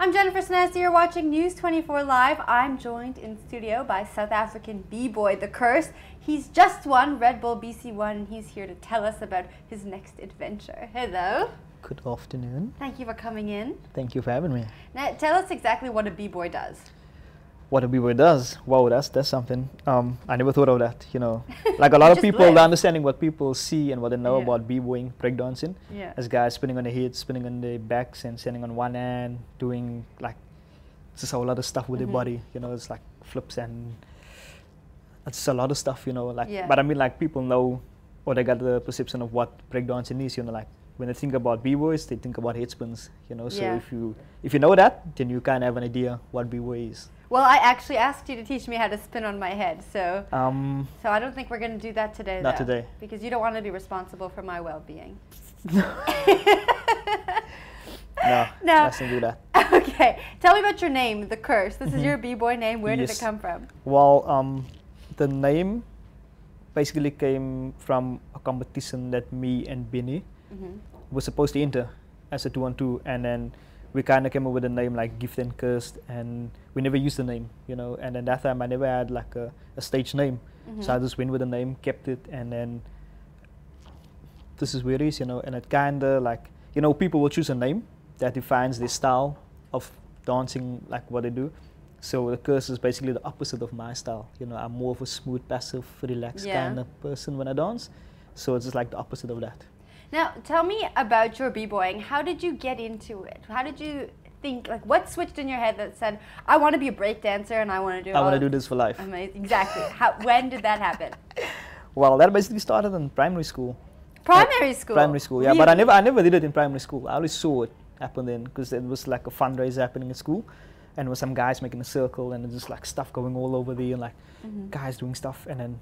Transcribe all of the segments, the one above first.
I'm Jennifer Snezdy. You're watching News 24 Live. I'm joined in studio by South African b-boy The Curse. He's just won Red Bull BC1 and he's here to tell us about his next adventure. Hello. Good afternoon. Thank you for coming in. Thank you for having me. Now tell us exactly what a b-boy does. What a b-boy does? Wow, that's something. I never thought of that, you know. Like a lot of people, they're understanding what people see and what they know about b-boying, breakdancing. Yeah. As guys spinning on their heads, spinning on their backs and standing on one hand, doing like just a whole lot of stuff with their body, you know, it's like flips and it's a lot of stuff, you know, like, but I mean like people know or they got the perception of what breakdancing is, you know, like when they think about b-boys, they think about head spins, you know, so if you know that, then you kind of have an idea what b-boy is. Well, I actually asked you to teach me how to spin on my head, so so I don't think we're going to do that today. Not today. Because you don't want to be responsible for my well-being. No, let's not do that. Okay, tell me about your name, The Curse. This is your b-boy name. Where did it come from? Well, the name basically came from a competition that me and Benny were supposed to enter as a 2-on-2, and then we kind of came up with a name like Gift and Cursed, and we never used the name, you know, and then that time I never had like a stage name, so I just went with the name, kept it, and then this is where it is, you know, and it kind of like, you know, people will choose a name that defines their style of dancing, like what they do. So The Curse is basically the opposite of my style, you know, I'm more of a smooth, passive, relaxed kind of person when I dance, so it's just like the opposite of that. Now, tell me about your b-boying. How did you get into it? How did you think, like, what switched in your head that said, I want to be a break dancer and I want to do I want to do this for life. Amazing. Exactly. When did that happen? Well, that basically started in primary school. Primary school? Primary school, yeah. Really? But I never did it in primary school. I always saw it happen then because it was like a fundraiser happening at school. And there was some guys making a circle and just like stuff going all over there and like guys doing stuff. And then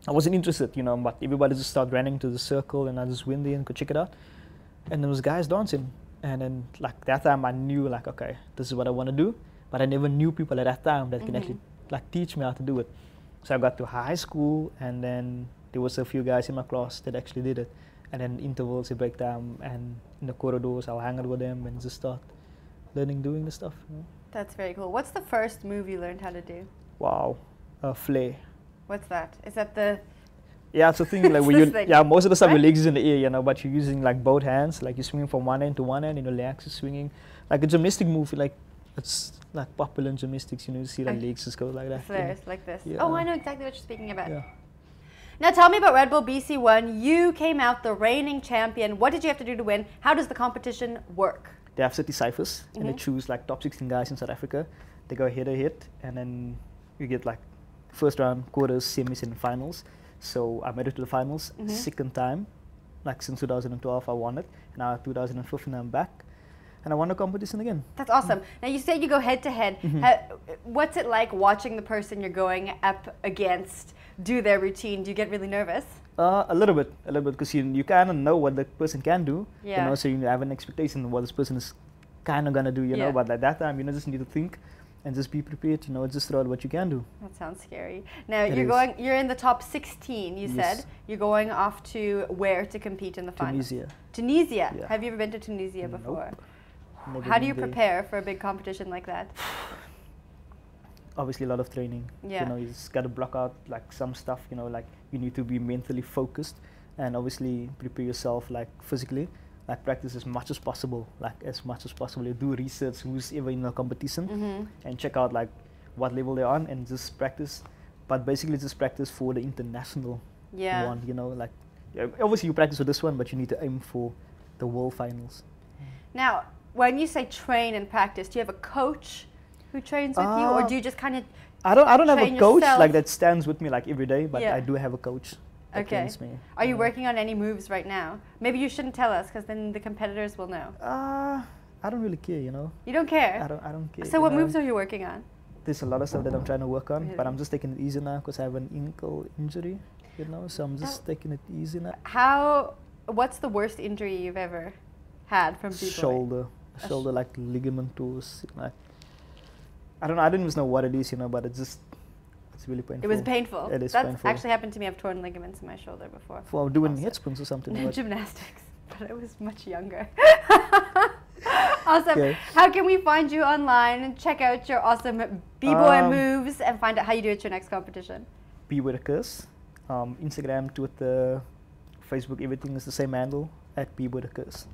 I wasn't interested, you know, but everybody just started running to the circle and I just went there and could check it out. And there was guys dancing. And then like that time I knew like, okay, this is what I want to do. But I never knew people at that time that can actually like teach me how to do it. So I got to high school and then there was a few guys in my class that actually did it. And then intervals, a break time, and in the corridors I'll hang out with them and just start learning doing the stuff. You know? That's very cool. What's the first move you learned how to do? Wow, flare. What's that? Is that the... Yeah, it's a thing like when you, most of the stuff your legs is in the air, you know, but you're using like both hands, like you're swinging from one end to one end and your legs are swinging. Like a gymnastic move, like it's like popular in gymnastics, you know, you see like legs just go like that. Flares, like this. Yeah. Oh, I know exactly what you're speaking about. Yeah. Now tell me about Red Bull BC1. You came out the reigning champion. What did you have to do to win? How does the competition work? They have city ciphers and they choose like top 16 guys in South Africa. They go head to head and then you get like first round, quarters, semis and finals. So I made it to the finals, second time, like since 2012 I won it. Now 2015 I'm back and I won the competition again. That's awesome. Now you said you go head to head. What's it like watching the person you're going up against do their routine? Do you get really nervous? A little bit, because you kind of know what the person can do, you Yeah. know, so you have an expectation of what this person is kind of gonna do, you know. But at that time, you know, just need to think and just be prepared, you know, just throw out what you can do. That sounds scary. Now you're in the top 16. You said you're going off to where to compete in the finals? Tunisia. Tunisia. Yeah. Have you ever been to Tunisia before? Never How do you been there. prepare for a big competition like that? Obviously a lot of training. Yeah. You know, you just got to block out like some stuff, you know, like you need to be mentally focused and obviously prepare yourself like physically, like practice as much as possible, You do research who's ever in a competition and check out like what level they're on and just practice, but basically just practice for the international one, you know, like obviously you practice for this one, but you need to aim for the world finals. Now, when you say train and practice, do you have a coach who trains with you, or do you just kind of I don't have a coach yourself? like that stands with me like every day, but I do have a coach that trains me. Are you working on any moves right now? Maybe you shouldn't tell us because then the competitors will know. I don't really care, you know. You don't care? I don't care. So what moves are you working on? There's a lot of stuff that I'm trying to work on, but I'm just taking it easy now because I have an ankle injury, you know, so I'm just taking it easy now. What's the worst injury you've ever had from b-boy? Shoulder like ligament tools, like I don't even know what it is, you know, but it's really painful. It was painful. It is That's painful. actually happened to me. I've torn ligaments in my shoulder before. For doing head spins or something. Gymnastics, but I was much younger. Awesome. Okay. How can we find you online and check out your awesome b-boy moves and find out how you do at your next competition? B-Boy the Curse. Instagram, Twitter, Facebook, everything is the same handle at B-Boy the Curse.